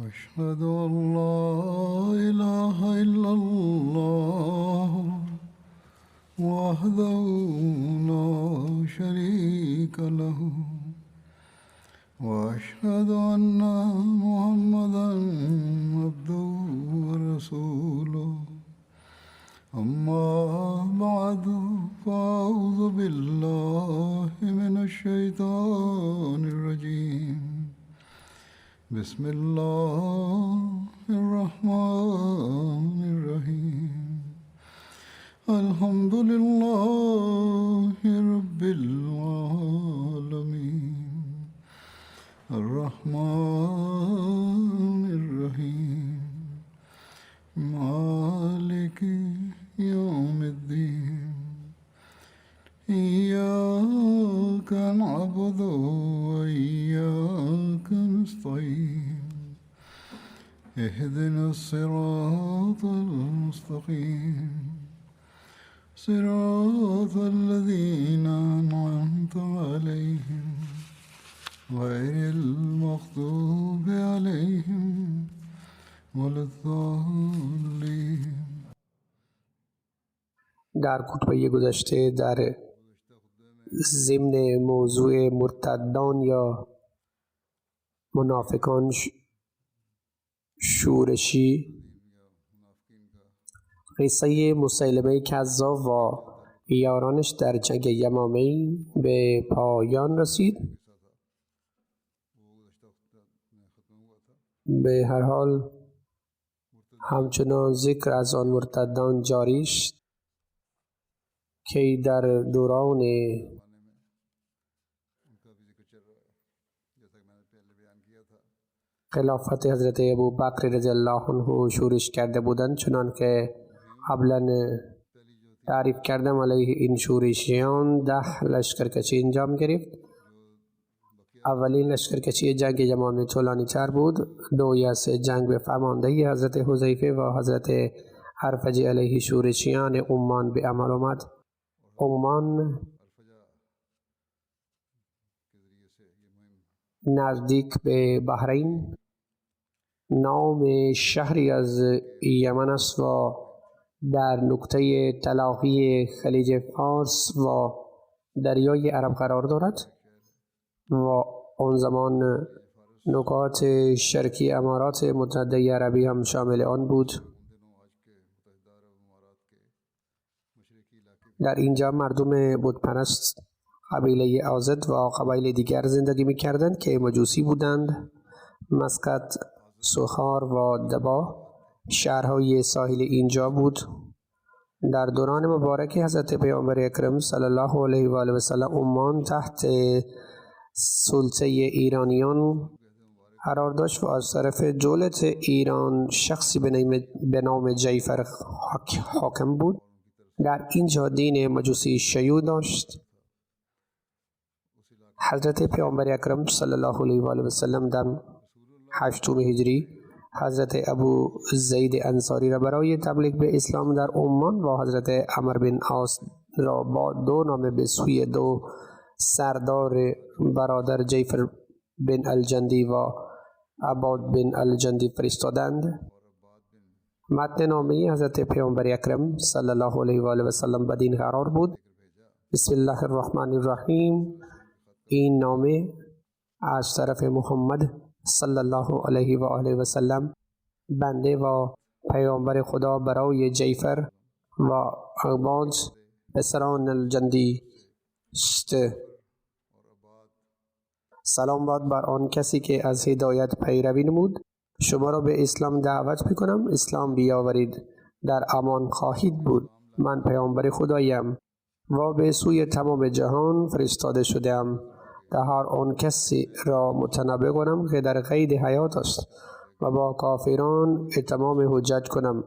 أشهد أن لا إله إلا الله وحده لا شريك له وأشهد أن محمدا عبده ورسوله أما بعد فأعوذ بالله من الشيطان الرجيم بسم الله الرحمن الرحيم الحمد لله رب العالمين الرحمن الرحيم مالك يوم الدين إياك نعبد وإياك نستعين اهدنا الصراط المستقيم صراط الذين أنعمت عليهم غير المغضوب عليهم ولا الضالين. در خطبه گذشته در ضمن موضوع مرتدان یا منافقان شورشی قصه مسیلمه کذاب و یارانش در جنگ یمامه به پایان رسید. به هر حال همچنان ذکر از آن مرتدان جاری است که در دوران خلافت حضرت ابوبکر رضی الله عنه شورش کرده بودند، چنان که قبلا تعریف کردم. علیه این شورشیان 10 لشکرکشی انجام گرفت. اولین لشکرکشی جنگ یمامه طولانی تر بود. 2 یا 3 جنگ به فرماندهی حضرت حذیفه و حضرت ارفجی علیه شورشیان عمان به عمل آمد. عمان نزدیک به بحرین نام شهری از یمن است و در نقطه تلاقی خلیج فارس و دریای عرب قرار دارد و آن زمان نقاط شرقی امارات متحده عربی هم شامل آن بود. در اینجا مردم بتپرست قبیله آزد و قبایل دیگر زندگی می‌کردند که مجوسی بودند. مسقط، سخار و دبا شهرهای ساحل اینجا بود. در دوران مبارک حضرت پیامبر اکرم صلی الله علیه و آله و سلم عمان تحت سلطه ایرانیان قرار داشت و از طرف دولت ایران شخصی به نام جعفر حاکم بود. در اینجا دین مجوسی شیوع داشت. حضرت پیامبر اکرم صلی الله علیه و آله و سلم در 8 هجری حضرت ابو زید انصاری را برای تبلیغ به اسلام در عمان و حضرت عمرو بن عاص را با 2 نامه به سوی 2 سردار برادر جعفر بن الجندی و عباد بن الجندی فرستادند. متن نامه حضرت پیامبر اکرم صلی الله علیه و آله و سلم بدین قرار بود: بسم الله الرحمن الرحیم. این نامه از طرف محمد صلی الله علیه و آله و سلم بنده و پیامبر خدا برای جعفر و عباد پسران الجندی است. سلام باد بر آن کسی که از هدایت پیروی نمود. شما را به اسلام دعوت میکنم. اسلام بیاورید، در امان خواهید بود. من پیامبر خدایم و به سوی تمام جهان فرستاده شدم تا هر آن کسی را متنبه کنم که در قید حیات است و با کافران اتمام حجت کنم.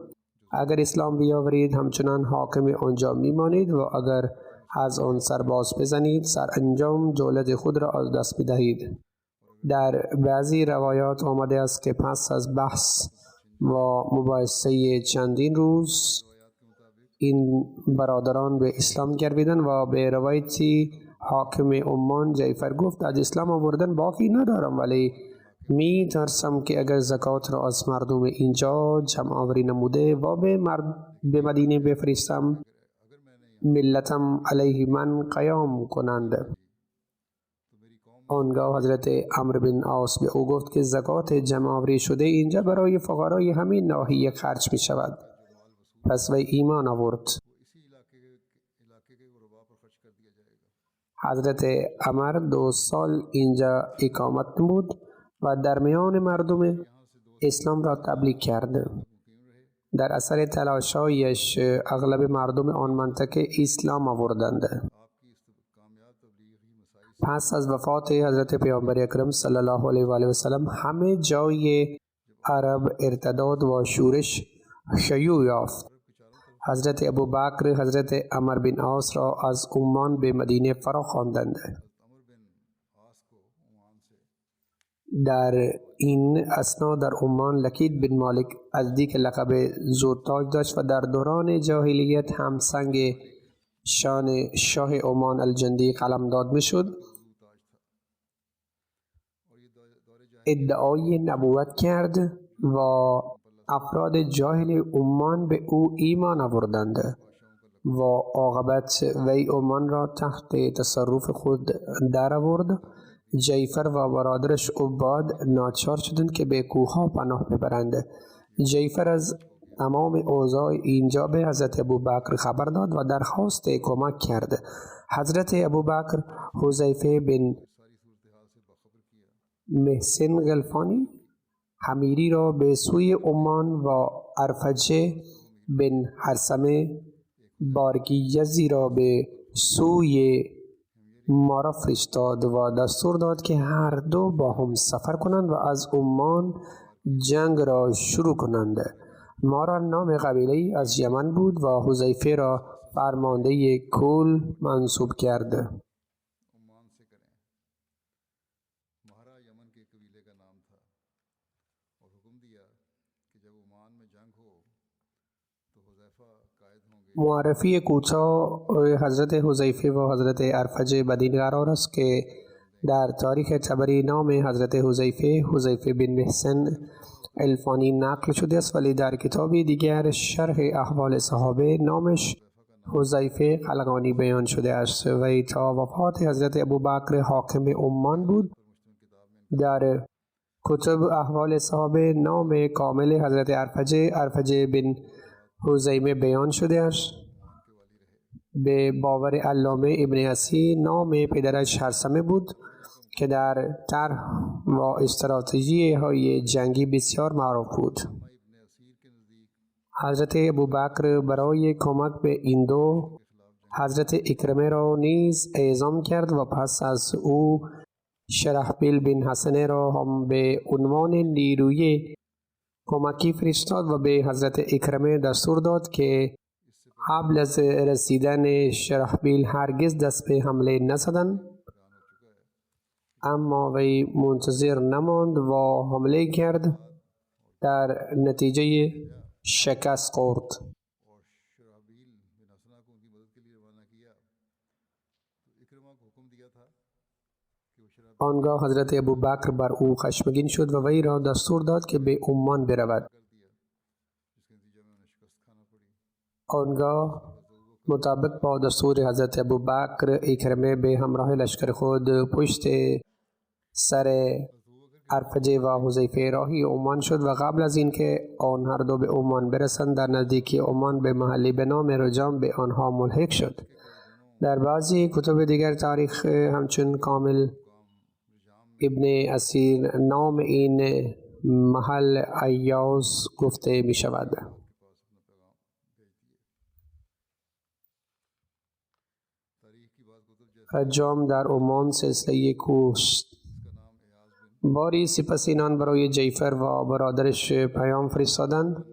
اگر اسلام بیاورید همچنان حاکم آنجا میمانید و اگر از آن سرباز بزنید سرانجام دولت خود را از دست بدهید. در بعضی روایات آمده است که پس از بحث و مباحثه چندین روز این برادران به اسلام گرویدند و به روایتی حاکم عمان جعفر گفت از اسلام آوردن باقی ندارم، ولی می ترسم که اگر زکات را از مردم اینجا جمع آوری نموده و به مدینه بفرستم، ملتم علیه من قیام کنند. آنگاه حضرت عمرو بن عاص به او گفت که زکات جمع آوری شده اینجا برای فقرای همین ناحیه خرج می شود. پس وی ایمان آورد. حضرت عمر 2 سال اینجا اقامت نمود و در میان مردم اسلام را تبلیغ کرد. در اثر تلاشایش اغلب مردم آن منطقه اسلام آوردند. پس از وفات حضرت پیامبر اکرم صلی الله علیه و آله و سلم همه جای عرب ارتداد و شورش شیوع یافت. حضرت ابوبکر حضرت عمرو بن عاص را از عمان به مدینه فرا خواندند. در این اثنا در عمان لکید بن مالک از دیک لقب زودتاج داشت و در دوران جاهلیت هم سنگ شان شاه عمان الجندی قلمداد میشد. ادعای نبوت کرد و افراد جاهل عمان به او ایمان آوردند و عاقبت وی عمان را تحت تصرف خود در آورد. جعفر و برادرش عباد ناچار شدند که به کوهها پناه ببرند. جعفر از تمام اوضاع اینجا به حضرت ابوبکر خبر داد و درخواست کمک کرد. حضرت ابوبکر حذیفه بن محسن غلفانی حمیری را به سوی عمان و ارفجه بن حرسمه بارگیزی را به سوی مارا فرستاد و دستور داد که هر دو با هم سفر کنند و از عمان جنگ را شروع کنند. مارا نام قبیله از یمن بود و حذیفه را فرمانده کل منصوب کرد. معرفی کوتاه حضرت حذیفه و حضرت ارفجه بدین قرار است که در تاریخ طبری نام حضرت حذیفه بن محسن الفانی نقل شده است، ولی در کتابی دیگر شرح احوال صحابه نامش حذیفه خلقانی بیان شده است. وی تا وفات حضرت ابوبکر حاکم عمان بود. در کتب احوال صحابه نام کامل حضرت ارفجه بن حزیمه بیان شده است. به باور علامه ابن اسی نام پدرش حرسمه بود که در طرح و استراتژی های جنگی بسیار معروف بود. حضرت ابوبکر برای کمک به این دو حضرت اکرمه را نیز اعزام کرد و پس از او شرحبیل بن حسنه را هم به عنوان نیروی کمکی فرستاد و به حضرت اکرمه دستور داد که قبل از رسیدن شرحبیل هرگز دست به حمله نزدند، اما وی منتظر نماند و حمله کرد. در نتیجه شکست خورد. آنگاه حضرت ابوبکر بر او خشمگین شد و وی را دستور داد که به عمان برود. آنگاه مطابق با دستور حضرت ابوبکر اکرمه به همراه لشکر خود پشت سر ارفجه و حذیفه راهی عمان شد و قبل از اینکه آن هر دو به عمان برسند در نزدیکی عمان به محلی به نام رجام به آنها ملحق شد. در بعضی کتب دیگر تاریخ همچون کامل ابن اسیر نام این محل ایاز گفته می شود. رجام در عمان سلسله کوست. باری سپاسینان برای جعفر و برادرش پیام فرستادند.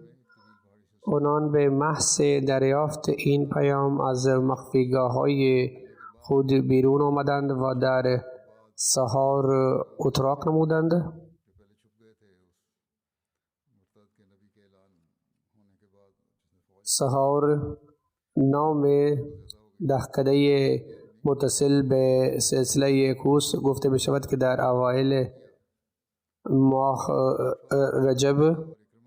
آنان به محض دریافت این پیام از مخفیگاه‌های خود بیرون آمدند و در سحار اتراق نمودند. سحار نام دهکده متصل به سلسله کوس گفته می شود که در اوایل ماه رجب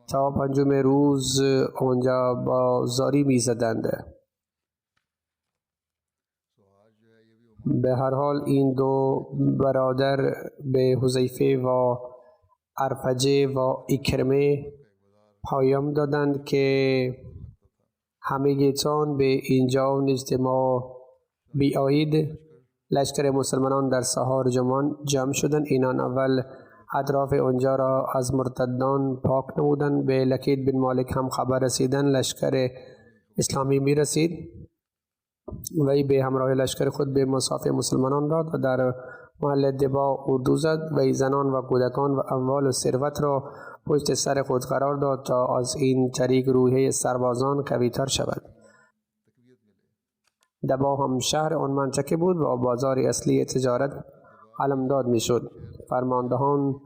تا 5 روز آنجا با زاری می زدند. به هر حال این دو برادر به حذیفه و ارفجه و اکرمه پیام دادند که همگیتان به اینجا نزد ما بیایید. لشکر مسلمانان در سحار جمع شدند. اینان اول اطراف آنجا را از مرتدان پاک نمودند. به لکید بن مالک هم خبر رسیدن لشکر اسلامی می رسید. وی به همراه لشکر خود به مصاف مسلمانان رفت و در محل دبا اردو زد. وی زنان و کودکان و اموال و ثروت را پشت سر خود قرار داد تا از این طریق روحیه سربازان قوی‌تر شود. دبا هم شهر آن منطقه بود و بازار اصلی تجارت علمداد می شد. فرماندهان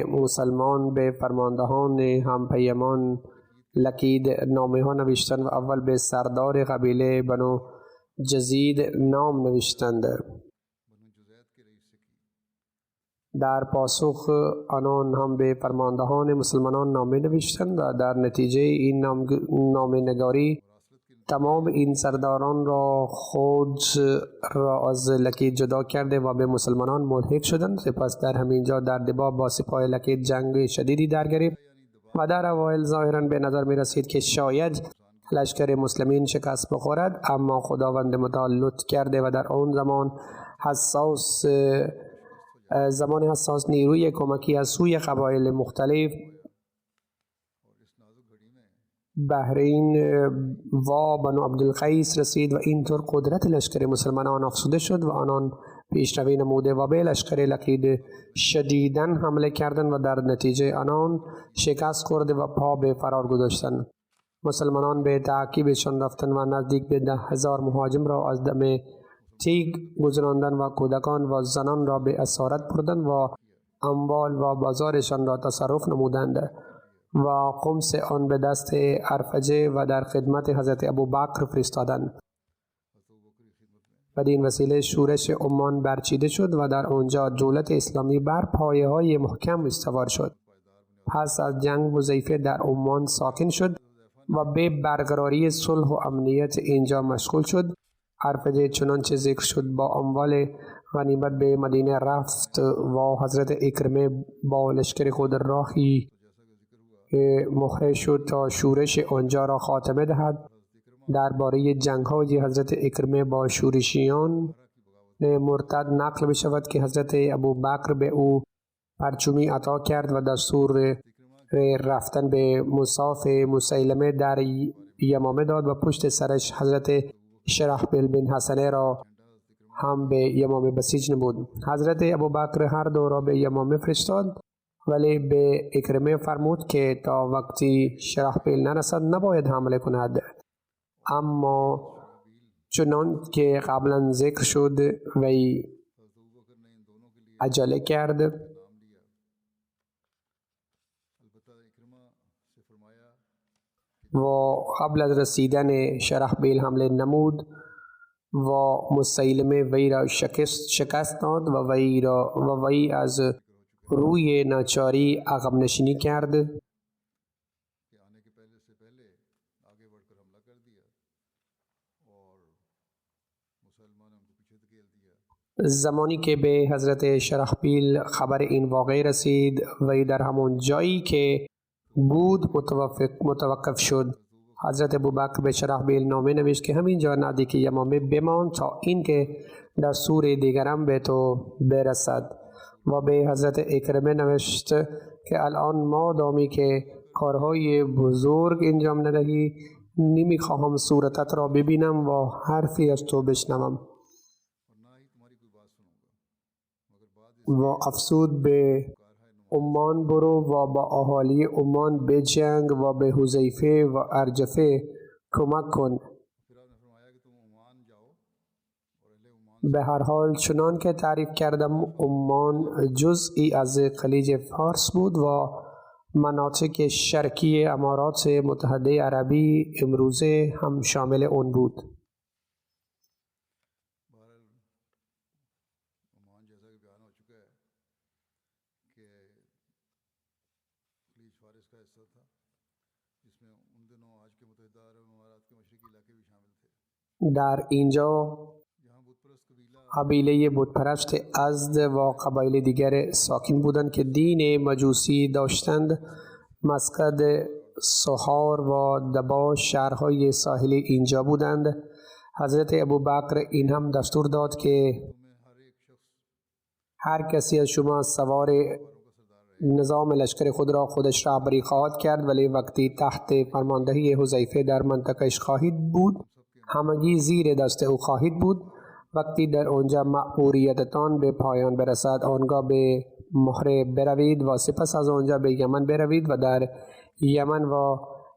مسلمان به فرماندهان هم پیمان لکید نامه ها نوشتند و اول به سردار قبیله بنو جزید نام نوشتند. در پاسخ آنان هم به فرماندهان مسلمانان نامه نوشتند و در نتیجه این نامه نگاری تمام این سرداران را خود را از لکید جدا کرده و به مسلمانان ملحق شدند. سپس در همین جا در دبا با سپاه لکید جنگ شدیدی در گرفت و در اوایل ظاهرا به نظر می رسید که شاید لشکر مسلمین شکست بخورد، اما خداوند متعال لطف کرده و در آن زمان حساس نیروی کمکی از سوی قبایل مختلف بحرین و بنو عبدالقیس رسید و اینطور قدرت لشکر مسلمانان افزوده شد و آنان پیشروی نموده و به لشکر لکید شدیداً حمله کردند و در نتیجه آنان شکست خورده و پا به فرار گذاشتند. مسلمانان به تعقیبشان رفتند و نزدیک به 10,000 مهاجم را از دم تیگ گذراندند و کودکان و زنان را به اسارت بردند و اموال و بازارشان را تصرف نمودند و خمس آن به دست ارفجه و در خدمت حضرت ابوبکر فرستادند. بدین وسیله شورش عمان برچیده شد و در آنجا دولت اسلامی بر پایه‌های محکم استوار شد. پس از جنگ حذیفه در عمان ساکن شد و به برقراری صلح و امنیت اینجا مشغول شد. ارفجه چنانچه ذکر شد با اموال غنیمت به مدینه رفت و حضرت اکرمه با لشکر خود راهی مخرج شد تا شورش آنجا را خاتمه دهد. درباره جنگ‌های حضرت اکرمه با شورشیان مرتد نقل می شود که حضرت ابوبکر به او پرچمی عطا کرد و دستور رفتن به مصاف مسیلمه در یمامه داد و پشت سرش حضرت شرحبیل بن حسنه را هم به یمامه بسیج نمود. حضرت ابوبکر هر دو را به یمامه فرستاد، ولی به اکرمه فرمود که تا وقتی شرحبیل نرسد نباید حمله کند. اما چنان که قبلا ذکر شد وی عجله کرد و قبل از رسیدن شرحبیل حمله نمود و مسیلمه وی را شکست داد و وی از روی ناچاری عقب نشینی کرد. زمانی که به حضرت شرحبیل خبر این واقعه رسید وی در همون جایی که بود متوقف شد. حضرت ابوبکر به شرحبیل نامه نوشت که همین جا نزدیک یمامه بمان تا اینکه دستور دیگرم به تو برسد و به حضرت اکرمه نوشت که الان مادامی که کارهای بزرگ انجام ندهی نمیخواهم صورتت را ببینم و حرفی از تو بشنوم و افسود به عمان برو و با اهالی عمان بجنگ و به حذیفه و ارجفه کمک کن. به هر حال چنان که تعریف کردم عمان جزئی از خلیج فارس بود و مناطق شرقی امارات متحده عربی امروزه هم شامل اون بود. در اینجا قبیله بتپرست ازد و قبایل دیگر ساکن بودند که دین مجوسی داشتند. مسقط، سوهار و دبا شهرهای ساحلی اینجا بودند. حضرت ابوبکر این هم دستور داد که هر کسی از شما سوار نظام لشکر خود را خودش رهبری خواهد کرد، ولی وقتی تحت فرماندهی حذیفه در منطقهش خواهید بود همگی زیر دست او خواهید بود. وقتی در آنجا مأموریتتان به پایان برسد آنگاه به مهره بروید و سپس از آنجا به یمن بروید و در یمن و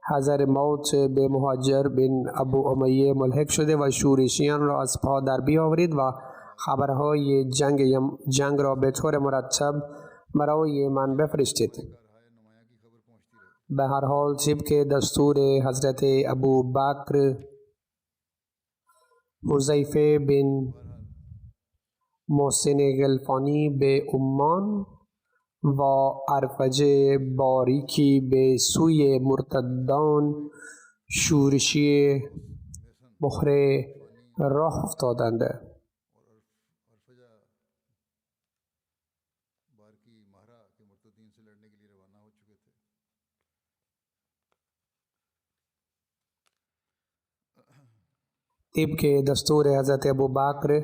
حضر موت به مهاجر بن ابو امیه ملحق شده و شورشیان را از پا در بیاورید و خبرهای جنگ را به طور مرتب برای من بفرستید. به هر حال طبق دستور حضرت ابوبکر، حذیفه بن محسن غلفانی به عمان و ارفجه باریکی به سوی مرتدان شورشی مهره راه افتادند. طبق دستور حضرت ابوبکر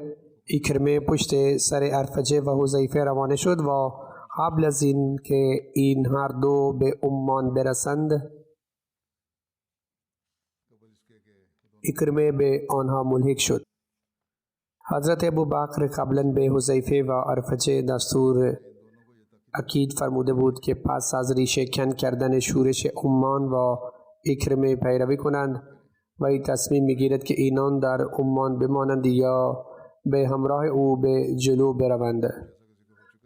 اکرمه پشت سر ارفجه و حذیفه روانه شد و قبل از این که این هر دو به عمان برسند اکرمه به آنها ملحق شد. حضرت ابوبکر قبلا به حذیفه و ارفجه دستور اکید فرموده بود که پس از ریشه کن کردن شورش عمان و اکرمه پیروی کنند و این تصمیم میگیرد که اینان در عمان بمانند یا به همراه او به جلو بروند.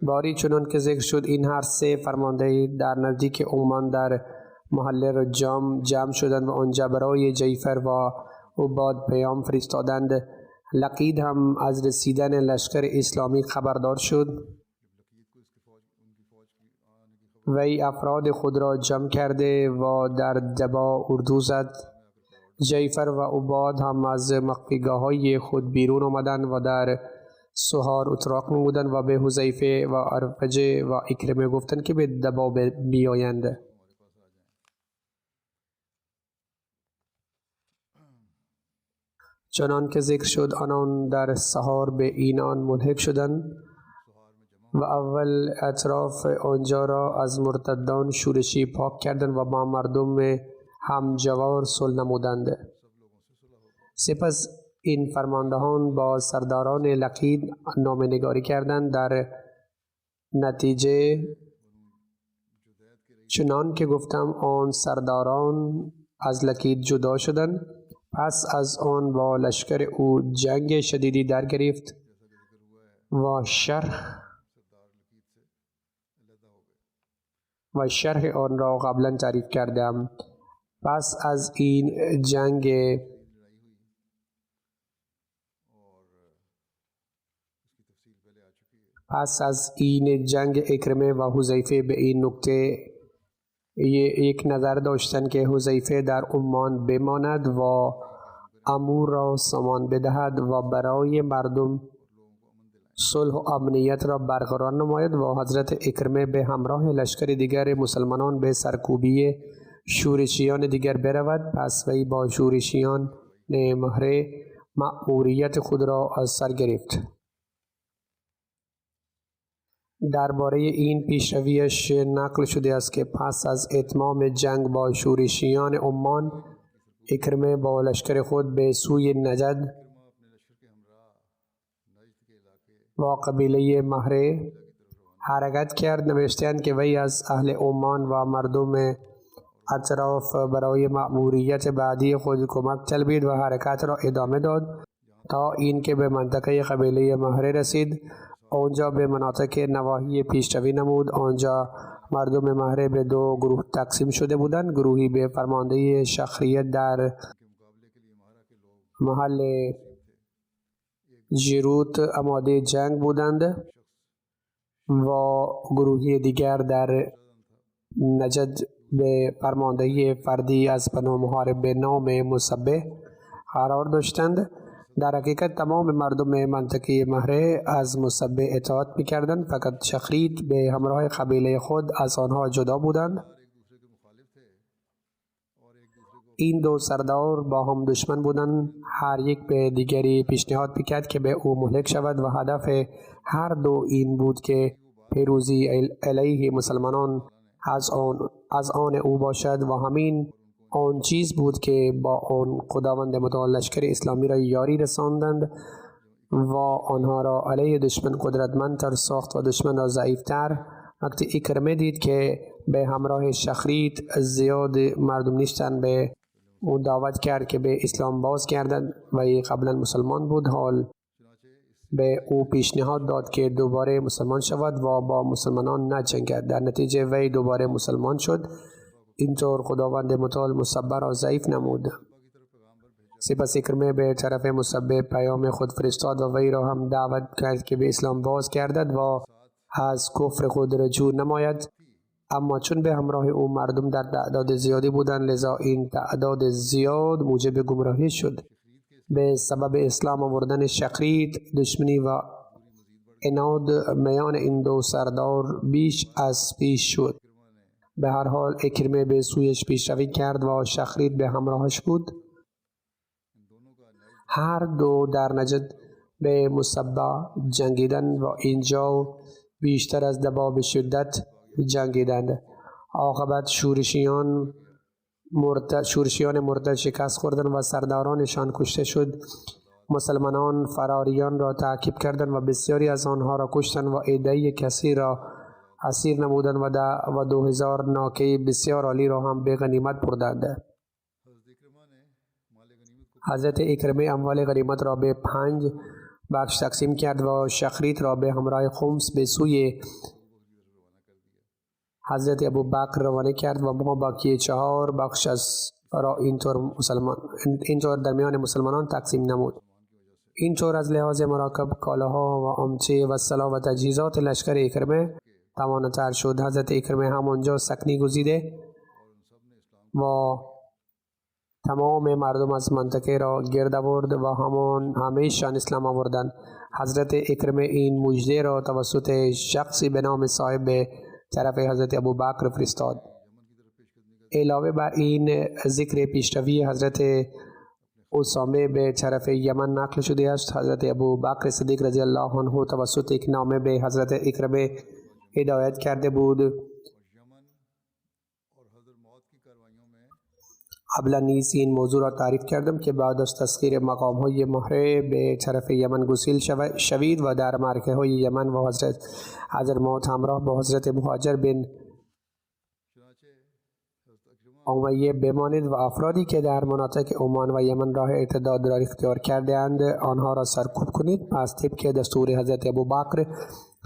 باری چنان که ذکر شد این هر سه فرمانده در نزدیک عمان در محله رجام جمع شدند و آنجا برای جعفر و عباد پیام فرستادند. لقید هم از رسیدن لشکر اسلامی خبردار شد. وی افراد خود را جمع کرده و در دبا اردو زد. جعفر و عباد هم از مخفیگاه‌های خود بیرون آمدند و در سوهار اتراق نمودند و به حذیفه و ارفجه و اکرمه گفتند که به دبا بیایند. چنان که ذکر شد آنان در سهار به اینان ملحق شدند و اول اطراف آنجا را از مرتدان شورشی پاک کردند و با مردم همجوار صلح نمودند. سپس این فرماندهان با سرداران لقید نامه‌نگاری کردند. در نتیجه چنان که گفتم آن سرداران از لقید جدا شدند. پس از آن با لشکر او جنگ شدیدی در گرفت و شرح آن را قبلا تعریف کردم. پس از این جنگ اکرمه و حذیفه به این نکته یک نظر داشتند که حذیفه در عمان بماند و امور را سامان بدهد و برای مردم صلح و امنیت را برقرار نماید و حضرت اکرمه به همراه لشکر دیگر مسلمانان به سرکوبی شورشیان دیگر برود. پس وی با شورشیان مهره مأموریت خود را از سر گرفت. درباره این پیشرویش نقل شده است که پس از اتمام جنگ با شورشیان عمان اکرمه با لشکر خود به سوی نجد و قبیله مهره حرکت کرد. نوشتند که وی از اهل عمان و مردم اطراف برای مأموریت بعدی خود کمک طلبید و حرکت را ادامه داد تا اینکه به منطقه قبیله مهره رسید. آنجا به مناطق نواحی پیشروی نمود. آنجا مردم مهره به دو گروه تقسیم شده بودند. گروهی به فرمانده شخریت در محل جیروت آماده جنگ بودند و گروهی دیگر در نجد به فرماندهی فردی از بنو محارب به نام مصبح قرار داشتند. در حقیقت تمام مردم منطقه مهره از مصبح اطاعت می‌کردند، فقط شخریت به همراه قبیله خود از آنها جدا بودند. این دو سردار با هم دشمن بودند. هر یک به دیگری پیشنهاد می‌کرد که به او مهلک شود و هدف هر دو این بود که پیروزی علیه مسلمانان از آن او باشد و همین آن چیز بود که با آن خداوند متعال لشکر اسلامی را یاری رساندند و آنها را علیه دشمن قدرتمندتر ساخت و دشمن را ضعیفتر. وقتی اکرمه دید که به همراه شخریت زیاد مردم نیستند، به او دعوت کرد که به اسلام باز گردد و ای قبلا مسلمان بود. حال به او پیشنهاد داد که دوباره مسلمان شود و با مسلمانان نجنگد. در نتیجه وی دوباره مسلمان شد. اینطور خداوند متعال مصبح را ضعیف نمود. سپس اکرمه به طرف مصبح پیام خود فرستاد و وی را هم دعوت کرد که به اسلام باز گردد و از کفر خود رجوع نماید. اما چون به همراه او مردم در تعداد زیادی بودند، لذا این تعداد زیاد موجب گمراهی شد. به سبب اسلام آوردن شخریت دشمنی و عناد میان این دو سردار بیش از پیش شد. به هر حال اکرمه به سویش پیشروی کرد و شخریت به همراهش بود. هر دو در نجد به مصبح جنگیدند و اینجا بیشتر از دباب شدت جنگیدند. عاقبت شورشیان مرتد شکست خوردند و سردارانشان کشته شد. مسلمانان فراریان را تعقیب کردند و بسیاری از آنها را کشتند و عده‌ای کثیر را اسیر نمودند و 2000 ناکه بسیار عالی را هم به غنیمت بردند. حضرت اکرمه اموال غنیمت را به 5 بخش تقسیم کرد و شخریت را به همراه خمس به سوی حضرت ابوبکر روانه کرد و ما باقی 4 بخش را اینطور در میان مسلمانان تقسیم نمود. اینطور از لحاظ مراکب، کالاها و امچه و سلاح و تجهیزات لشکر اکرمه تواناتر شد. حضرت اکرمه همانجا سکنی گزیده و تمام مردم از منطقه را گرد آورد و همه‌شان اسلام آوردند. حضرت اکرمه این مژده را توسط شخصی به نام صاحب به طرف حضرت ابوبکر فرستاد. علاوه بر این ذکر پیشروی حضرت اسامه به طرف یمن نقل شده است. حضرت ابوبکر صدیق رضی الله عنه توسط یک نامه به حضرت اکرمه هدایت کرده بود. قبلا نیز این موضوع را تعریف کردم که بعد از تسخیر مقام های مهره به طرف یمن گسیل شوید و در معرکه های یمن و حضرت موت همراه با حضرت مهاجر بن امیه بمانید و افرادی که در مناطق عمان و یمن راه ارتداد را اختیار کرده اند آنها را سرکوب کنید. پس طبق دستور حضرت ابوبکر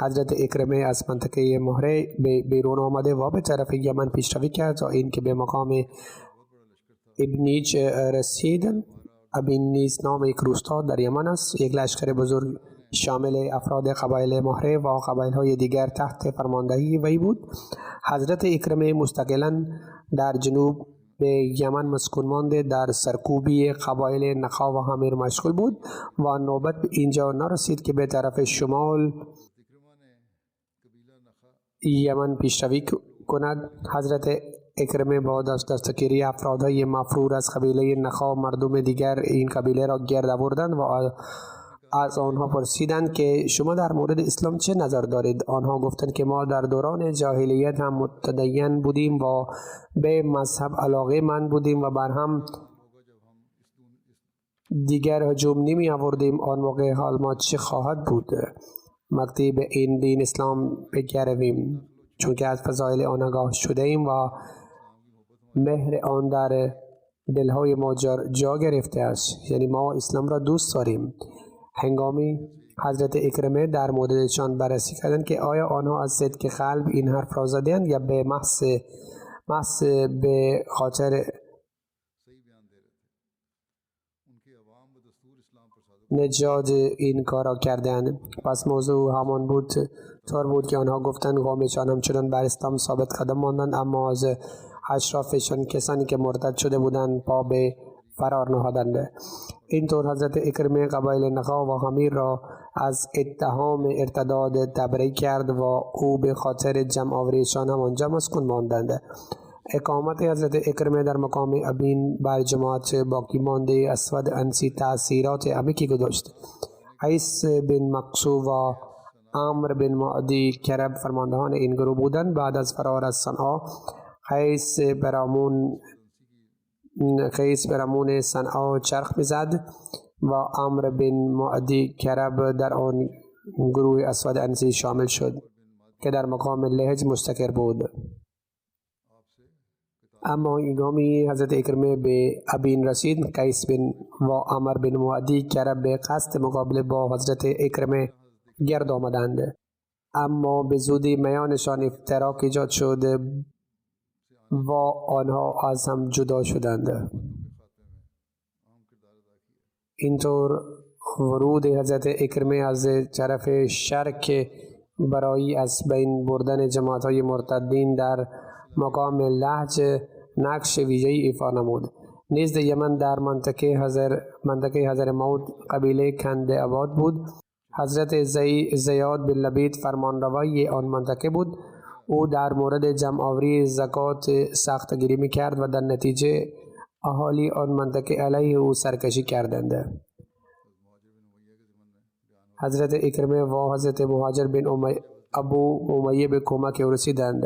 حضرت اکرمه از منطقه مهره بیرون آمده و به طرف یمن پیشروی کرد تا اینکه به مقام ابنیج رسیدند. ابنیج نام یک روستا در یمن است. یک لشکر بزرگ شامل افراد قبایل مهره و قبایل های دیگر تحت فرماندهی وی بود. حضرت اکرمه مستقلاً در جنوب به یمن مسکون مانده در سرکوبی قبایل نخا و حمیر مشغول بود و نوبت به اینجا نرسید که به طرف شمال یمن پیشروی کند. حضرت اکرمه بعد از دستگیری افرادهای مفرور از قبیله نخا مردم دیگر این قبیله را گرد آوردند و از آنها پرسیدند که شما در مورد اسلام چه نظر دارید؟ آنها گفتند که ما در دوران جاهلیت هم متدین بودیم و به مذهب علاقه من بودیم و بر هم دیگر هجوم نمی آوردیم. آن موقع حال ما چه خواهد بود وقتی به این دین اسلام بگرویم؟ چون که از فضایل آن آگاه شده ایم و مهر آن در دلهای ما جا گرفته است، یعنی ما اسلام را دوست داریم. هنگامی حضرت اکرمه در موردشان بررسی کردند که آیا آنها از صدق قلب این حرف را زدند یا به محض به خاطر نجات این کارا کردند. پس موضوع همان طور بود که آنها گفتند قومشان همچنان بر اسلام ثابت قدم ماندند، اما از اشرافشان کسانی که مرتد شده بودند پا به فرار نهادند. اینطور حضرت اکرمه قبایل نخا و حمیر را از اتهام ارتداد تبرئه کرد و او به خاطر جمع آوریشان همانجا مسکون ماندند. اقامت حضرت اکرمه در مقام ابین بر جماعت باقی مانده اسود انسی تأثیرات عمیقی گذاشت. قیس بن مقصو و عمرو بن معدی کرب فرماندهان این گروه بودند. بعد از فرار از صنعا قیس برامون صنعا چرخ میزد و عمرو بن معدی کرب در آن گروه اسود انسی شامل شد که در مقام لهج مستقر بود. اما هنگامی حضرت اکرمه به ابین رسید، قیس بن و عمرو بن معدی کرب به قصد مقابله با حضرت اکرمه گرد آمدند، اما به زودی میانشان افتراق ایجاد شد و آنها از هم جدا شدند. اینطور ورود حضرت اکرمه از طرف شر که برای از بین بردن جماعت‌های مرتدین در مقام لهج نقش ویژه‌ای ایفا نمود. نزد یمن در منطقه حضرموت قبیله کنده آباد بود. حضرت زیاد بن لبید فرمانروای آن منطقه بود. او در مورد جمع آوری زکات سخت گیری می کرد و در نتیجه اهالی آن منطقه علیه او سرکشی کردند. حضرت اکرمه و حضرت مهاجر بن ابو امیه به کمک او رسیدند.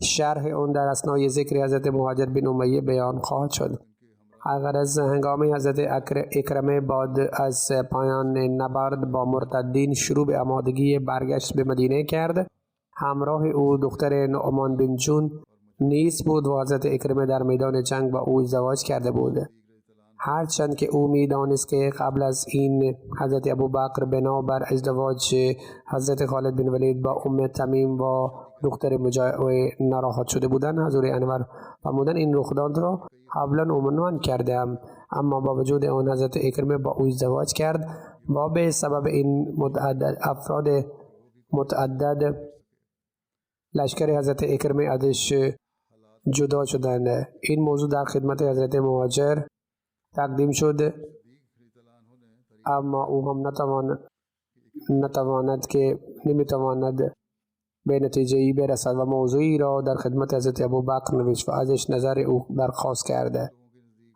شرح اون در اثنای ذکر حضرت مهاجر بن امیه بیان خواهد شد. اگر از هنگام حضرت اکرمه بعد از پایان نبرد با مرتدین شروع به آمادگی برگشت به مدینه کرد، همراه او دختر نعمان بن جون نیز بود و حضرت اکرمه در میدان جنگ با او ازدواج کرده بود. هرچند که او میدانست که قبل از این حضرت ابوبکر بنابر ازدواج حضرت خالد بن ولید با ام تمیم و دختر مجاهد ناراحت شده بودند، حضور انور فرمودند این رخداد را قبلا عنوان کردم، اما با وجود آن حضرت اکرمه با او ازدواج کرد و به سبب این افراد متعدد لشکر حضرت اکرمه ازش جدا شدند. این موضوع در خدمت حضرت مهاجر تقدیم شد، اما او هم نمیتواند به نتیجه ای برسد و موضوعی را در خدمت حضرت ابوبکر نوشت و ازش نظر او درخواست کرده.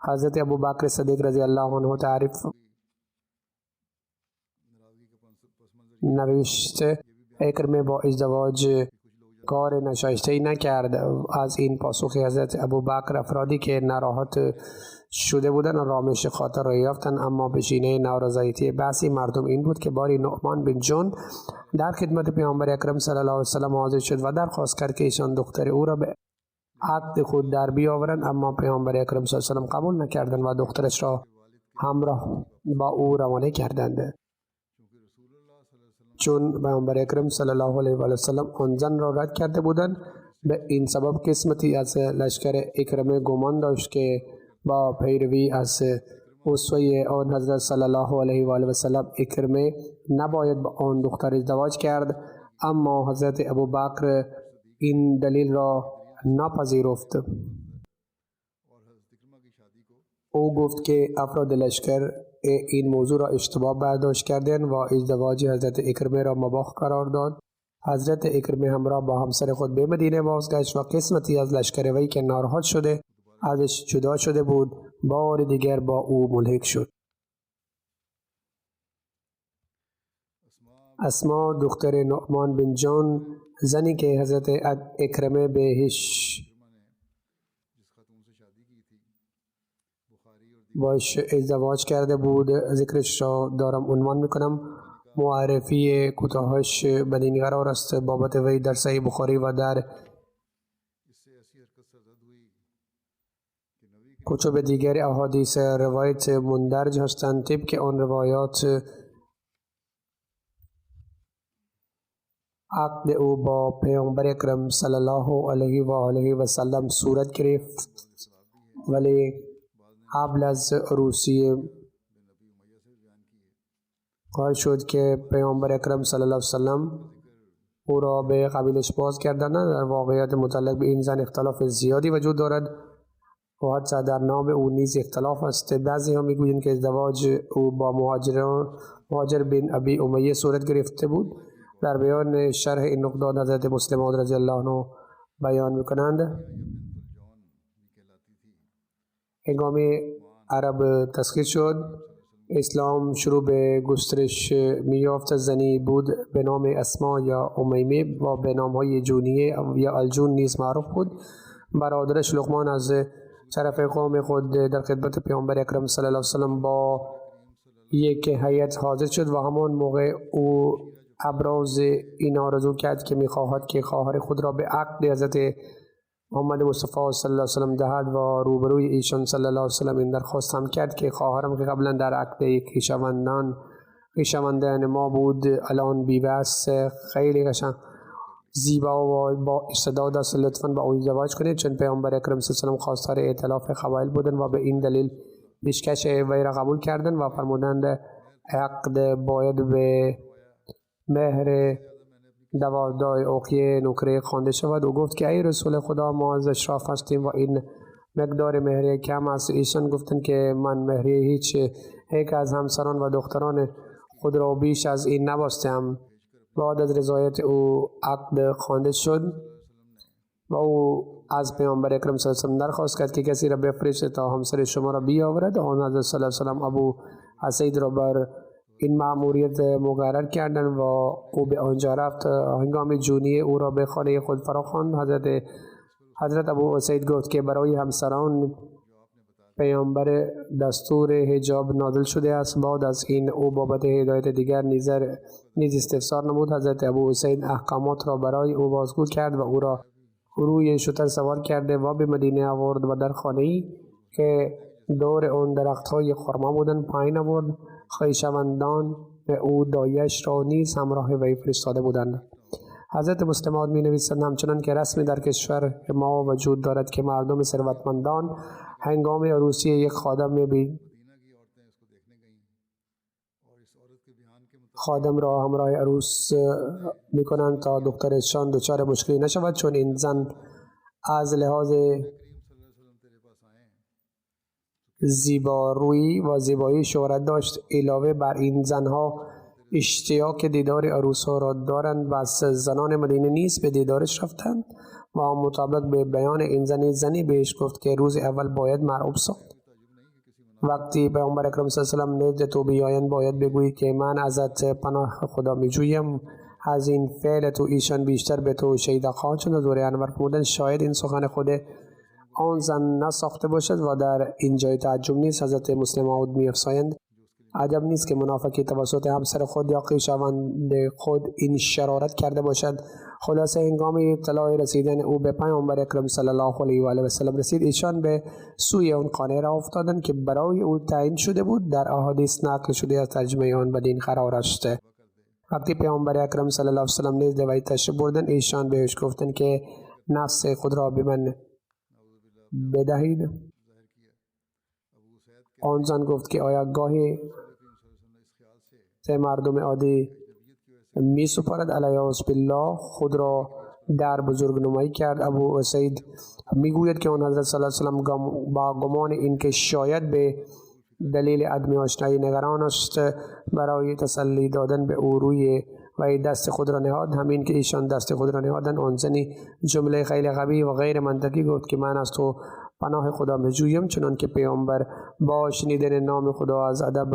حضرت ابوبکر صدیق رضی الله عنه تعریف نوشته اکرمه با ازدواج کار نشایسته‌ای نکرد. از این پاسخ حضرت ابوبکر افرادی که ناراحت شده بودند آرامش خاطر را یافتند، اما پیشینه نارضایتی بحثی مردم این بود که باری نعمان بن جون در خدمت پیامبر اکرم صلی الله علیه و سلم حاضر شد و درخواست کرد که ایشان دختر او را به عقد خود در بیاورند، اما پیامبر اکرم صلی الله علیه و سلم قبول نکردند و دخترش را همراه با او روانه کردند. چون پیامبر اکرم صلی الله علیه و سلم آن زن را رد کرده بودند، به این سبب قسمتی از لشکر اکرمه گمان داشت که با پیروی از اسوه آن حضرت صلی الله علیه و سلم اکرمه نباید با آن دختر ازدواج کرد، اما حضرت ابوبکر این دلیل را نپذیرفت. او گفت که افراد لشکر این موضوع را اشتباه برداشت کردند و ازدواج حضرت اکرمه را مباح قرار داد. حضرت اکرمه همراه با همسر خود به مدینه بازگشت و قسمتی از لشکر وی که ناراحت شده ازش جدا شده بود بار دیگر با او ملحق شد. اسما دختر نعمان بن جون، زنی که حضرت اکرمه بهش باش ازدواج کرده بود، ذکرش را دارم عنوان میکنم. معرفی کوتاهش بدین قرار است بابت وی در صحیح بخاری و در کتب دیگر احادیث روایت مندرج هستند. طبق آن روایات عقد او با پیامبر اکرم صلی الله علیه و آله و سلم صورت گرفت، ولی قبل از عروسی قرار شد که پیامبر اکرم صلی الله علیه و سلم او را به قبیلش باز کردند. در واقعیت متعلق به این زن اختلاف زیادی وجود دارد و حتی در نام او نیز اختلاف است. بعضی ها میگویند که ازدواج او با مهاجر بن ابی امیه صورت گرفته بود. در بیان شرح این نقطه حضرت مسلم موعود رضی الله عنه بیان میکنند هنگام عرب تسخیر شد، اسلام شروع به گسترش میافت. زنی بود به نام اسما یا امیمه و به نامهای جونیه یا الجون نیز معروف بود. برادرش لقمان از طرف قوم خود در خدمت پیامبر اکرم صلی الله علیه وسلم با یک هیئت حاضر شد و همان موقع او ابراز این آرزو کرد که میخواهد که خواهر خود را به عقد حضرت محمد مصطفی صلی الله علیه وسلم دهد و روبروی ایشان صلی الله علیه وسلم این درخواست هم کرد که خواهرم که قبلا در عقد خویشاوندان ما بود الان بیوه است، خیلی قشنگ زیبا و با استعداد است، لطفاً با او ازدواج کنید. چون پیامبر اکرم صلی الله علیه و سلم خواستار ائتلاف قبایل بودند و به این دلیل پیشکش وی را قبول کردند و فرمودند عقد باید به مهر 12 اوقیه نکره خوانده شود. و گفت که ای رسول خدا، ما از اشراف هستیم و این مقدار مهریه کم است. ایشان گفتند که من مهریه هیچ از همسران و دختران خود را بیش از این نبستم. بعد از رضایت او عقد خوانده شد و او از پیامبر اکرم صلی الله علیه و سلم درخواست کرد که کسی را بفرسته تا همسر شما را بیاورد. آن حضرت صلی الله علیه و سلم ابو اسید را بر این مأموریت مقرر کردند و او به آنجا رفت. هنگام جونی او را به خانه خود فراخواند. حضرت ابو اسید گفت که برای همسران پیامبر دستور حجاب نازل شده است. بعد از این او بابت هدایت دیگر نیز استفسار نمود. حضرت ابو اسید احکامات را برای او بازگو کرد و او را روی شتر سوار کرده و به مدینه آورد و در خانه‌ای که دور آن درخت‌های خرما بودند پایین آورد. خویشاوندان او دایش را نیز همراه وی فرستاده بودند. حضرت مسلم موعود می نویسند همچنان که رسمی در کشور ما وجود دارد که مردم ثروتمندان هنگام عروسی یک خادم را همراه عروس می کنند تا دخترشان دچار مشکلی نشود، چون این زن از لحاظ زیبارویی و زیبایی شهرت داشت. علاوه بر این زنها اشتیاق دیدار عروسها را دارند و از زنان مدینه نیز به دیدارش رفتند و مطابق به بیان این زنی بهش گفت که روز اول باید مرعوب ساخت. وقتی پیامبر اکرم صلی الله علیه و سلم نزد تو بیایند باید بگویی که من ازت پناه خدا میجویم. از این فعل تو ایشان بیشتر به تو شیدا خواهد شد. حضور انور فرمودند شاید این سخن خود آن زن نساخته باشد و در این جای تعجب نیست. حضرت مسلم موعود می‌افزایند عجب نیست که منافقی توسط همسر خود یا خویشاوند خود این شرارت کرده باشد. خلاصه هنگام اطلاع رسیدن او به پیامبر اکرم صلی الله علیه و آله و سلم رسید، ایشان به سوی آن خانه را افتادند که برای او تعیین شده بود. در احادیث نقل شده از ترجمه آن بدین قرار است. وقتی پیامبر اکرم صلی الله علیه و سلم نزد وی تشریف بردند، ایشان بهش گفتند که نفس خود را به من بدهید. آن زن گفت که آیا گاهی مردم عادی می سپارد؟ علیه بالله خود را در بزرگ نمایی کرد. ابو اسید می گوید که آن حضرت صلی الله علیه وسلم با گمان اینکه شاید به دلیل عدم آشنایی نگران است برای تسلی دادن به او روی و دست خود را نهاد. همین که ایشان دست خود را نهادند، آن زنی جمله خیلی قوی و غیر منطقی گفت که من از تو پناه خدا میجویم. چنان که پیامبر با شنیدن نام خدا از ادب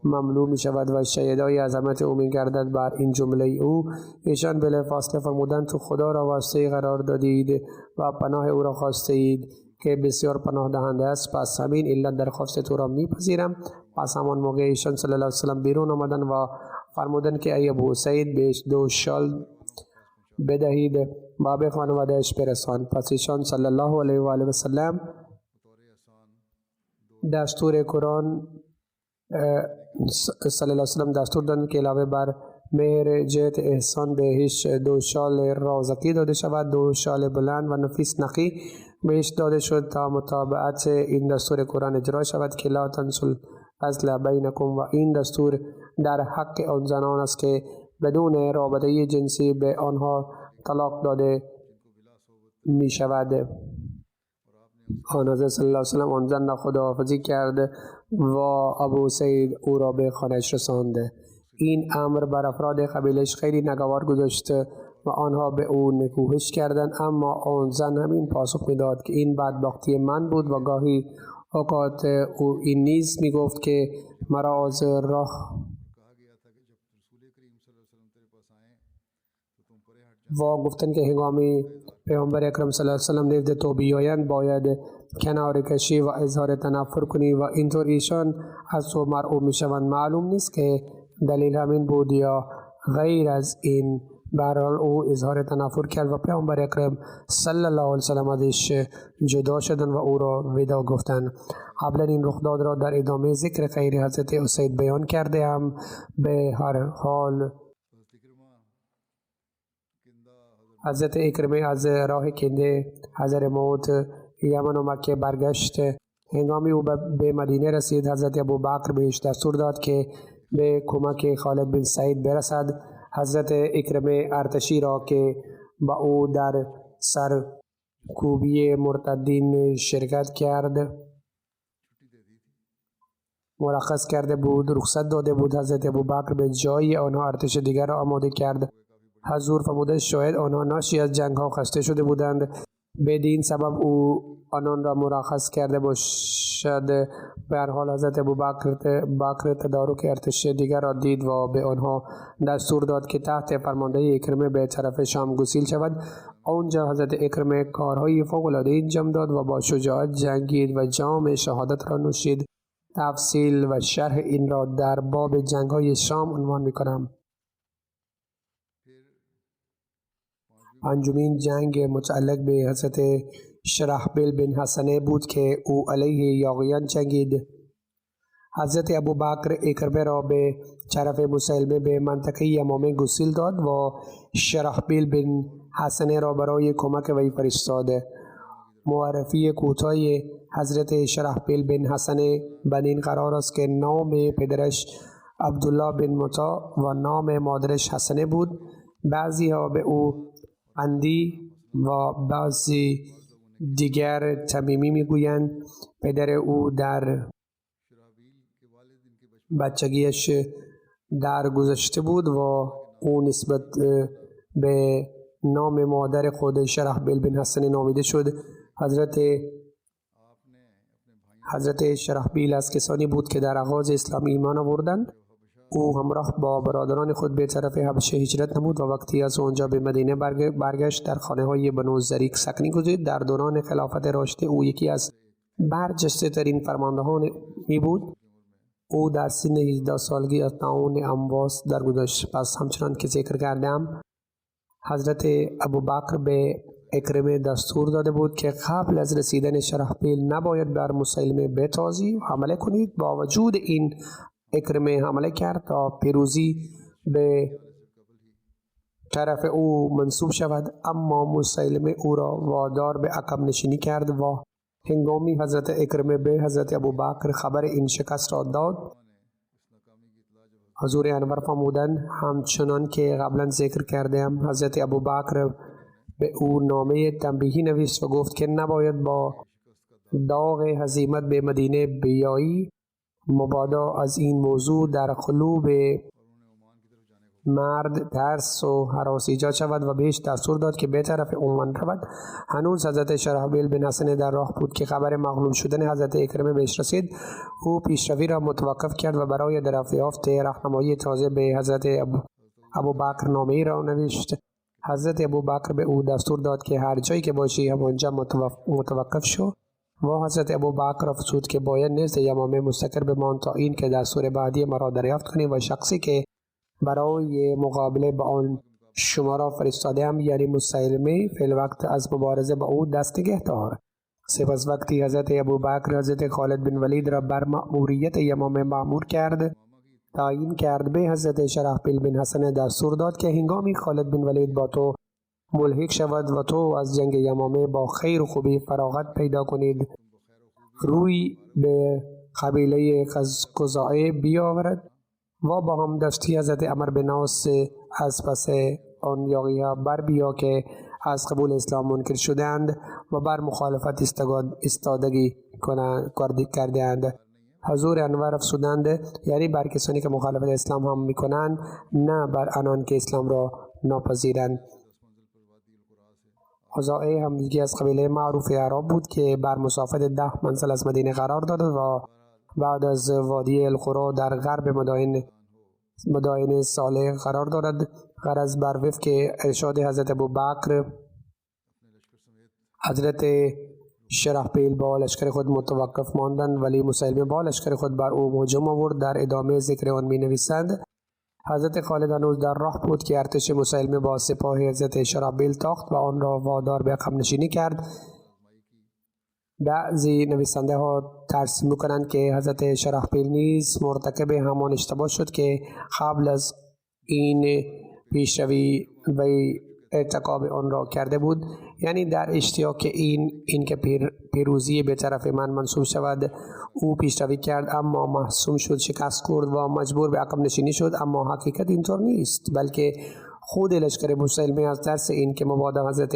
مملو می شود و شیدای عظمت او می گردد بر این جمله او، ایشان بلافاصله فرمودند تو خدا را واسطه قرار دادید و پناه او را خواسته اید که بسیار پناه دهنده است، پس همین علت درخواست تو را می پذیرم. پس همان موقع ایشان صلی الله علیه و سلم بیرون آمدند و فرمودند که ای ابو سعید بهش 2 شال بدهید و به خانواده‌اش برسان. پس ایشان صلی الله علیه و آله و سلم دستور قرآن صلی الله علیه و سلم دستور دادند که علاوه بر مهر جهت احسان بهش 2 شال رازقی داده شود. 2 شال بلند و نفیس نقی بهش داده شد تا مطابقت این دستور قرآن اجرا شود که لا تنسوا الفضل بینکم، و این دستور در حق آن زنان است که بدون رابطه جنسی به آنها طلاق داده می شود. آن حضرت صلی الله علیه وسلم آن زن را خداحافظی کرد و ابو سعید او را به خانه‌اش رساند. این امر بر افراد قبیلش خیلی ناگوار گذاشت و آنها به او نکوهش کردند، اما آن زن همین پاسخ میداد که این بدبختی من بود و گاهی اوقات او این نیز میگفت که مرا از راه و گفتند که هنگامی پیامبر اکرم صلی الله علیه وسلم نزد تو بیایند باید کنار کشی و اظهار تنفر کنی و اینطور ایشان از تو مرعوب میشوند. معلوم نیست که دلیل همین بود یا غیر از این. به هر حال او اظهار تنفر کرد و پیامبر اکرم صلی الله علیه وسلم ازش جدا شدند و او را ودا گفتند. قبلا این رخداد را در ادامه ذکر خیر حضرت اسید بیان کرده هم. به هر حال حضرت اکرمه از راه کنده حضرموت یمن و مکه برگشت. هنگامی او به مدینه رسید، حضرت ابوبکر بهش دستور داد که به کمک خالد بن سعید برسد. حضرت اکرمه ارتشی را که با او در سرکوبی مرتدین شرکت کرد مرخص کرده بود، رخصت داده بود. حضرت ابوبکر به جای آنها ارتش دیگر را آماده کرد. حضور فرموده شاید آنها ناشی از جنگ ها خسته شده بودند، بدین سبب او آنان را مرخص کرده باشد. به هر حال حضرت ابوبکر تدارک ارتش دیگر را دید و به آنها دستور داد که تحت فرمانده اکرمه به طرف شام گسیل شود. آنجا حضرت اکرمه کارهای فوق‌العاده انجام داد و با شجاعت جنگید و جام شهادت را نوشید. تفصیل و شرح این را در باب جنگ های شام عنوان می‌کنم. پنجمین جنگ متعلق به حضرت شرحبیل بن حسنه بود که او علیه یاغیان جنگید. حضرت ابوبکر اکرمه را به طرف مسیلمه به منطقه یمامه گسیل داد و شرحبیل بن حسنه را برای کمک وی فرستاد. معرفی کوتاه حضرت شرحبیل بن حسنه بدین قرار است که نام پدرش عبدالله بن مطاع و نام مادرش حسنه بود. بعضی ها به او اندی و بعضی دیگر تمیمی میگویند. پدر او در بچگیش درگذشته بود و او نسبت به نام مادر خود شرحبیل بن حسنه نامیده شد. حضرت شرحبیل از کسانی بود که در آغاز اسلام ایمان آوردند. او همراه با برادران خود به طرف حبشه هجرت نمود و وقتی از آنجا به مدینه برگشت در خانه های بنو زریق سکنی گزید. در دوران خلافت راشد او یکی از برجسته ترین فرماندهان می بود. او در سن 18 سالگی از طاعون امواس درگذشت. پس همچنان که ذکر کردم حضرت ابوبکر به اکرمه دستور داده بود که قبل از رسیدن شرحبیل نباید بر مسیلمه بتازی حمله کنید. با وجود این اکرمه حمله کرد تا پیروزی به طرف او منسوب شود، اما مسیلمه او را وادار به عقب نشینی کرد و هنگامی حضرت اکرمه به حضرت ابوبکر خبر این شکست را داد، حضور انور فرمودند همچنان که قبلا ذکر کردم حضرت ابوبکر به او نامه تنبیهی نوشت و گفت که نباید با داغ هزیمت به مدینه بیایی، مبادا از این موضوع در قلوب مرد ترس و هراس ایجاد شود و بهش دستور داد که به طرف عمان رود. هنوز حضرت شرحبیل بن حسنه در راه بود که خبر مغلوب شدن حضرت اکرمه بهش رسید. او پیشروی را متوقف کرد و برای دریافت راهنمایی تازه به حضرت ابوبکر نامه‌ای را نوشت. حضرت ابوبکر به او دستور داد که هر جایی که باشی همانجا متوقف شو و حضرت ابوبکر افزود که باید نزد یمامه مستقر بمان تا این که دستور بعدی مرا دریافت کنی و شخصی که برای مقابله با آن شما را فرستادم یعنی مسیلمه فی الوقت از مبارزه با او دست نگه دار. سپس وقتی حضرت ابوبکر حضرت خالد بن ولید را بر مأموریت یمامه مأمور کرد، تعیین کرد به حضرت شرحبیل بن حسنه دستور داد که هنگامی خالد بن ولید با تو ملحق شود و تو از جنگ یمامه با خیر و خوبی فراغت پیدا کنید، روی به قبیله خزاعه بیاورد و با هم دستی حضرت عمرو بن عاص از پس آن یاغی ها بر بیا که از قبول اسلام منکر شدند و بر مخالفت استادگی کردند. حضور انور افسودند، یعنی بر کسانی که مخالفت اسلام هم میکنند، نه بر آنان که اسلام را ناپذیرند. خزاعه هم یکی از قبیله معروف عرب بود که بر مسافت 10 منزل از مدینه قرار دارد و بعد از وادی القرا در غرب مدائن صالح قرار دارد. غرض بر وفق ارشاد حضرت ابوبکر، حضرت شرحبیل با لشکر خود متوقف ماندند، ولی مسیلمه با لشکر خود بر او هجوم آورد. در ادامه ذکر آن می نویسند: حضرت خالد هنوز در راه بود که ارتش مسیلمه با سپاه حضرت شرحبیل تاخت و آن را وادار به عقب نشینی کرد. بعضی نویسنده ها ترسیم میکنند که حضرت شرحبیل نیز مرتکب همان اشتباه شد که قبل از این پیشروی و ارتکاب آن را کرده بود، یعنی در اشتیاق این که پیروزی به طرف من منسوب شود او پیشروی کرد، اما محسوم شد، شکست خورد و مجبور به عقب نشینی شد. اما حقیقت اینطور نیست، بلکه خود لشکر مسیلمه از ترس این که مبادا حضرت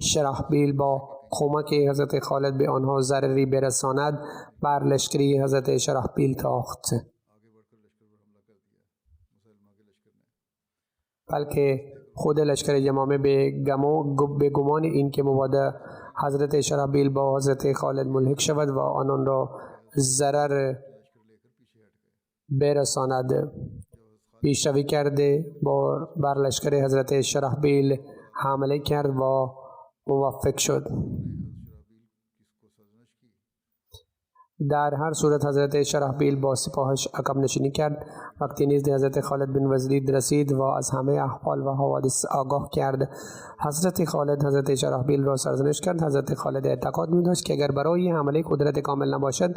شرحبیل با کمک حضرت خالد به آنها ضرری برساند بر لشکری حضرت شرحبیل تاخت، بلکه خود لشکر یمامه به گمان این که مبادا حضرت شرحبیل با حضرت خالد ملحق شود و آنان را ضرر برساند پیشروی کرده بر لشکر حضرت شرحبیل حمله کرد و موفق شد. در هر صورت حضرت شرحبیل با سپاهش عقب نشینی کرد. وقتی نیز حضرت خالد بن ولید رسید و از همه احوال و حوادث آگاه کرد، حضرت خالد حضرت شرحبیل را سرزنش کرد. حضرت خالد اعتقاد می داشت که اگر برای حمله قدرت کامل نباشد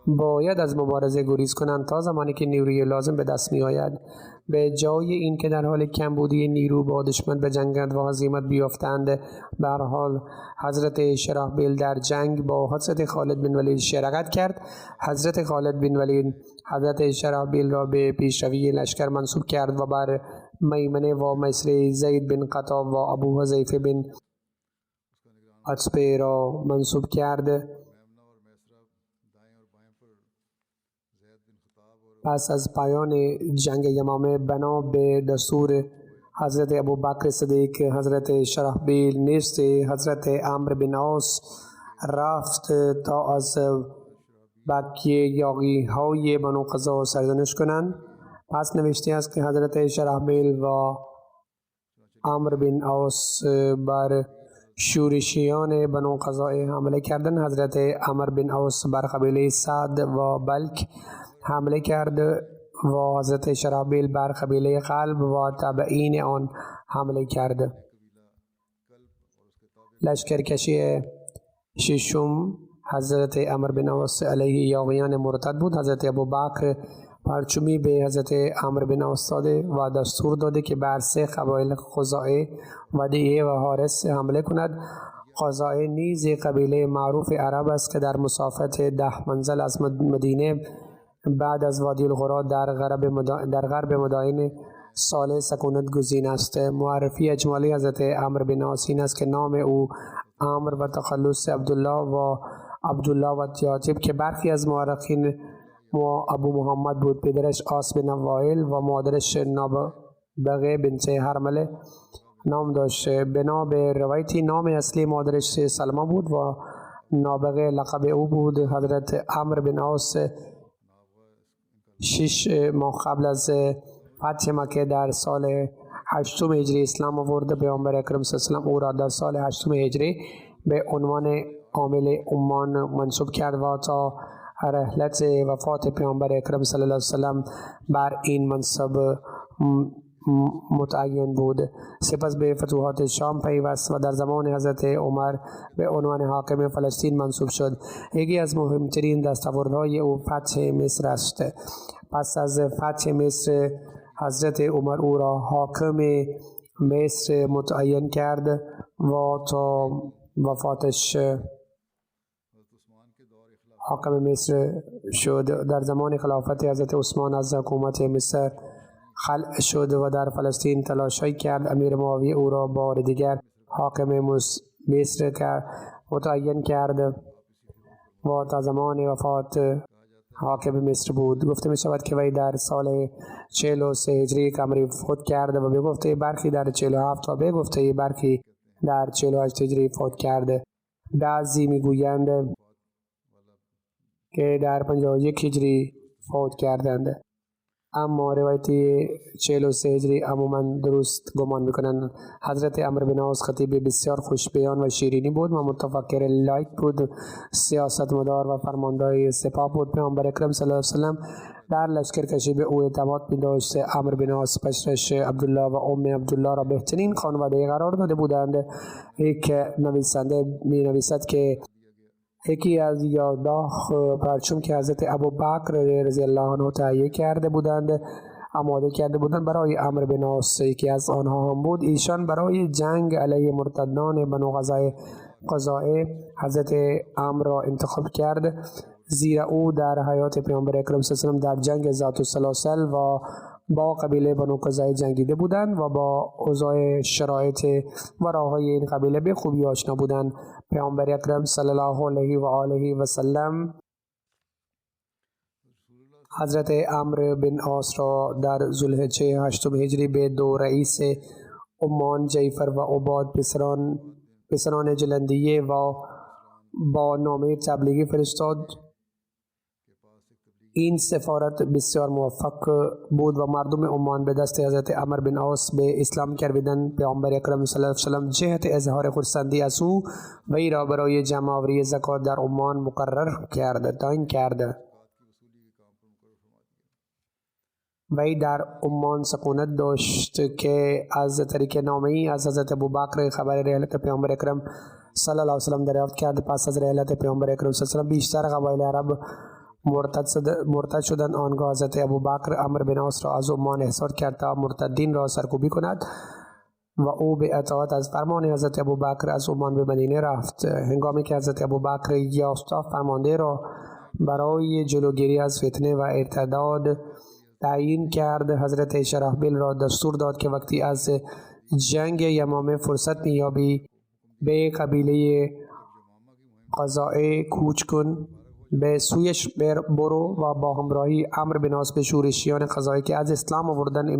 باید از مبارزه گریز کنند تا زمانی که نیروی لازم به دست می آید. به جای اینکه در حال کمبودی نیرو با دشمن بجنگند و هزیمت بیافتند، به هر حال حضرت شرحبیل در جنگ با حضرت خالد بن ولید شرکت کرد. حضرت خالد بن ولید حضرت شرحبیل را به پیشروی لشکر منصوب کرد و بر میمنه و میسر زید بن قطاب و ابو حذیفه بن عتبه را منصوب کرد. پس از پایان جنگ یمامه بنا به دستور حضرت ابوبکر صدیق، حضرت شرحبیل نیست حضرت عمرو بن عاص رفت تا از بقیه یاغی های بنو قزا سرزنش کنند. پس نوشته است که حضرت شرحبیل و عمرو بن عاص بر شورشیان بنو قزا حمله کردند. حضرت عمرو بن عاص بر قبیله سعد و بلک حمله کرد و حضرت شرحبیل بر قبیله قلب و تابعین آن حمله کرد. لشکرکشی ششم حضرت عمرو بن عاص علیه یاغیان مرتد بود. حضرت ابوبکر پرچمی به حضرت عمرو بن عاص داده و دستور داده که بر 3 قبایل خزاعه، ودیعه و حارس حمله کند. خزاعه نیز قبیله معروف عرب است که در مسافت 10 منزل از مدینه بعد از وادی القرا در غرب مدائن صالح سکونت گزین است. معرفی اجمالی حضرت عمرو بن عاص این است که نام او عمرو و تخلص عبدالله و تیاتب که برخی از مورخین ابو محمد بود. پدرش عاص بن وائل و مادرش نابغه بنت حرمله نام داشت. بنا به روایتی نام اصلی مادرش سلمہ بود و نابغه لقب او بود. حضرت عمرو بن عاص 6 ماه قبل از فتح مکه در سال 8 هجری اسلام آورد. پیامبر اکرم صلی الله علیه و آله او را در سال 8 هجری به عنوان عامل عمان منصوب کرد و تا رحلت وفات پیامبر اکرم صلی الله علیه و آله بر این منصب متعین بود. سپس به فتوحات شام پیوست و در زمان حضرت عمر به عنوان حاکم فلسطین منصوب شد. یکی از مهمترین دستاوردهای او فتح مصر است. پس از فتح مصر حضرت عمر او را حاکم مصر متعین کرد و تا وفاتش حاکم مصر شد. در زمان خلافت حضرت عثمان از حکومت مصر خلع شد و در فلسطین تلاشی کرد. امیر معاویه او را بار دیگر حاکم مصر متعین کرد و تا زمان وفات حاکم مصر بود. گفته می شود که وی در سال 43 هجری قمری فوت کرد و به گفته برخی در 47 و به گفته برخی در 48 هجری فوت کرد. بعضی می گویند که در 51 هجری فوت کردند، اما روایتی 43 هجری عموما درست گمان میکنند. حضرت عمرو بن عاص خطیب بسیار خوشبیان و شیرینی بود و متفکر لایق بود، سیاستمدار و فرمانده سپاه بود. پیامبر اکرم صلی الله علیه و سلم در لشکرکشی به او اعتماد می‌داشت. عمرو بن عاص پسرش عبدالله و ام عبدالله را بهترین خانواده قرار داده بودند. یک نویسنده می نویسد که یکی از 11 پرچم که حضرت ابوبکر رضی الله عنه تهیه کرده بودند آماده کرده بودند برای عمرو بن عاص، یکی از آنها هم بود. ایشان برای جنگ علیه مرتدان بنو قزاعه حضرت عمرو را انتخاب کرد، زیرا او در حیات پیامبر اکرم صلی الله علیه و سلم در جنگ ذات السلاسل و با قبیله بنو قزاعه جنگیده بودند و با اوضاع شرایط و راههای این قبیله به خوبی آشنا بودند. پیامبر اکرم صلی الله علیه و آله و سلم حضرت عمرو بن عاص را در ذوالحجه 8 هجری به دو رئیس عمان جعفر و عباد پسران جلندیه و با نامه تبلیغی فرستاد. این سفارت بسیار موفق بود و مردم عمان به دست حضرت عمرو بن عاص به اسلام کردند. پیامبر اکرم صلی الله علیه و سلم جهت اظهار خرسندی از او وی را برای جمع آوری زکات در عمان مقرر تعیین کرد. وی در عمان سکونت داشت که از طریق نامه‌ای از حضرت ابوبکر خبر رحلت پیامبر اکرم صلی الله علیه و سلم دریافت کرد. پس از رحلت پیامبر اکرم صلی الله علیه و سلم بیشتر قبایل عرب مرتد شدند. آنگاه حضرت ابوبکر عمرو بن عاص را از عمان احضار کرد تا مرتدین را سرکوبی کند و او به اطاعت از فرمان حضرت ابوبکر از عمان به مدینه رفت. هنگامی که حضرت ابوبکر یاستا فرمانده را برای جلوگیری از فتنه و ارتداد تعیین کرد، حضرت شرحبیل را دستور داد که وقتی از جنگ یمامه فرصت می‌یابی به قبیله قزاعه کوچ کن، به سویش برو و با همراهی عمرو بن عاص به شورشیان قزاعه که از اسلام آوردن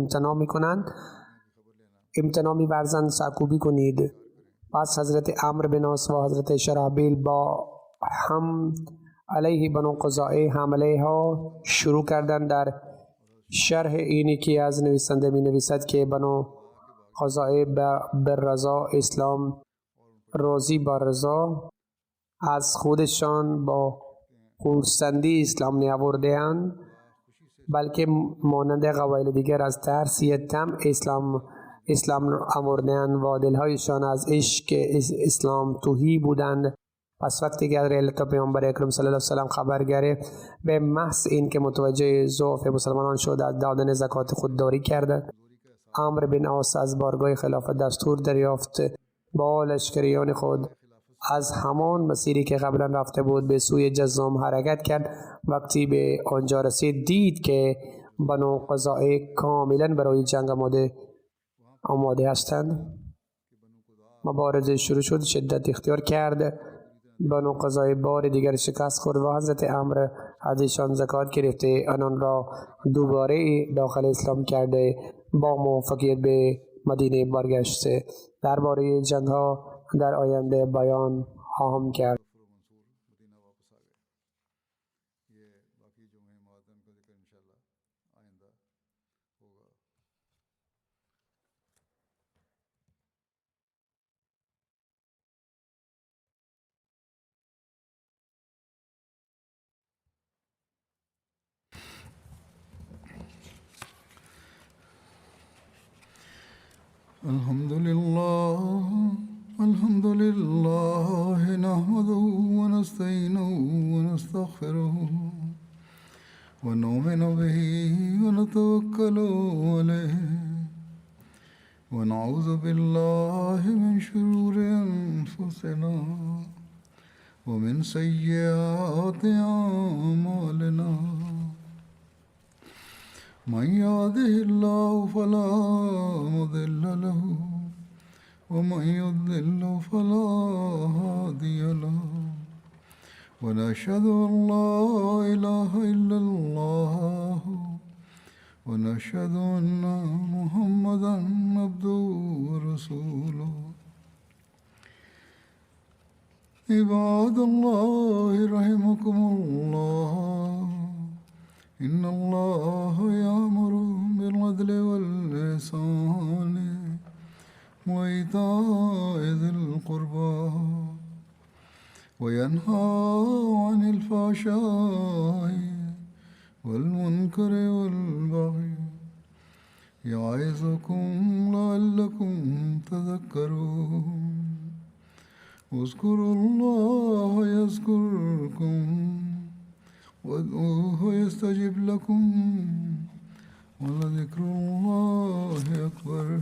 امتناع می‌ورزند سرکوبی کنید. پس حضرت عمرو بن عاص و حضرت شرحبیل با هم علیه بنو قزاعه حمله ها شروع کردند. در شرح اینی که از نویسنده می نویسد که بنو قزاعه بر رضا اسلام راضی بر رضا از خودشان با خرسندی اسلام نیاورده‌اند، بلکه مانند قبایل دیگر از ترس طمع اسلام آورده‌اند و دلهایشان از عشق اسلام تهی بودند. پس وقتی که رحلت پیامبر اکرم صلی الله علیه و سلم خبر گرفت، به محض این که متوجه ضعف مسلمانان شد از دادن زکات خودداری کرد. عمرو بن عاص از بارگاه خلافت دستور دریافت با لشکریان خود از همان مسیری که قبلا رفته بود به سوی جذام حرکت کرد. وقتی به آنجا رسید دید که بنو قزاعه کاملا برای جنگ آماده هستند. مبارزه شروع شد، شدت اختیار کرد. بنو قزاعه بار دیگر شکست خورد و حضرت عمرو از ایشان زکات گرفته آنان را دوباره داخل اسلام کرده با موفقیت به مدینه برگشت. درباره جنگ ها در آینده بیان خواهم کرد. الحمد لله نحمده ونستعينه ونستغفره ونؤمن به ونتوكل عليه ونعوذ بالله من شرور أنفسنا ومن سيئات أعمالنا من يهده الله فلا مضل له ومن يضلل فلا هادي له ونشهد أن لا إله إلا الله ونشهد أن محمدا عبده ورسوله عباد الله رحمكم الله إن الله يأمر بالعدل والإحسان وإيتاء ذي القربى وينهى عن الفحشاء والمنكر والبغي يعظكم لعلكم تذكرون اذكروا الله يذكركم وادعوه يستجب لكم ولذكر الله أكبر